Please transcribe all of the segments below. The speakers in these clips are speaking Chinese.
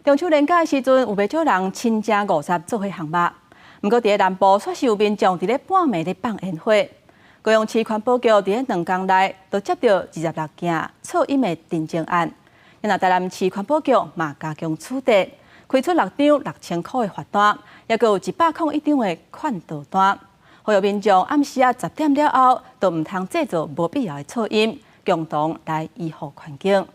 中秋连假的时阵，有袂少人亲家误杀做伙行肉。不过，伫南部却是有民众伫咧半暝咧放烟火。高雄市环保局伫咧2天内，就接到26件噪音的订正案。因那台南市环保局嘛加强处理，开出6张6000块的罚单，也有101张的劝导单，呼吁民众暗时10点了后，都唔通制造无必要的噪音，共同来维护环境。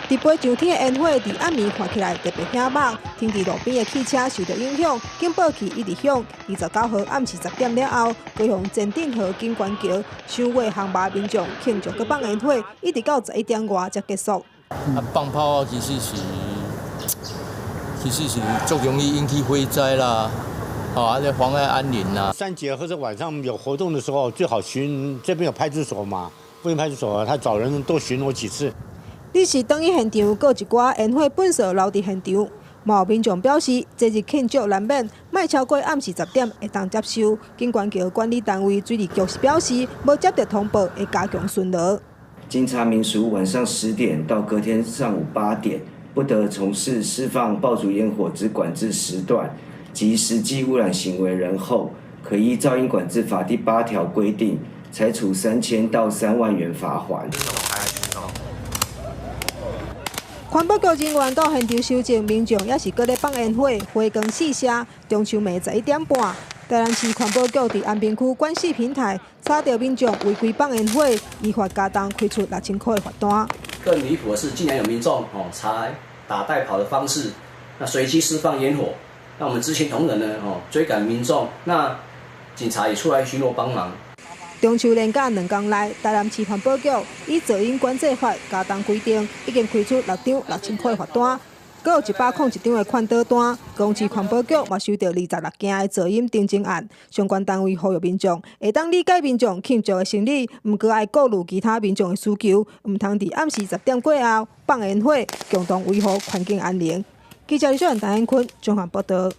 伫飞上天的烟火，伫暗暝看起来特别响猛，停伫路边的汽车受到影响，警报器一直响。29号暗时10点了后，高雄前镇河景观桥赏月航马民众庆祝佮放烟火，一直到11点外才结束。放炮其实是最容易引起火灾啦，而且妨碍安宁啦。3节或者晚上有活动的时候，最好巡这边有派出所嘛，附近派出所他找人多巡逻几次。 你是等于现场，搁一寡烟火本色留伫现场。某民众表示，这日庆祝难免，莫超过暗时10点会当接收。景观桥管理单位水利局是表示，无接到通报，会加强巡逻。经查明，属晚上10点到隔天上午8点，不得从事释放爆竹烟火之管制时段及实际污染行为人后，可依噪音管制法第8条规定，裁处3000到3万元罚锾。 环保局人员到现场收证，民众也是搁咧放烟火，花光四射。中秋暝11点半，台南市环保局伫安平区管制平台查到民众违规放烟火，依法加重开出6000块的罚单。更离谱的是，竟然有民众采打带跑的方式，那随机释放烟火。那我们执勤同仁呢追赶民众，那警察也出来巡逻帮忙。 中秋连假2天内，台南市环保局以噪音管制法加重规定，已经开出6张6000块罚单，阁有101张的劝导单。高雄市环保局嘛收到26件的噪音订正案，相关单位呼吁民众会当理解民众庆祝的心理，毋过爱顾虑其他民众的需求，毋通伫暗时10点过后放烟火，共同维护环境安宁。记者李小文、陈彦坤综合报道。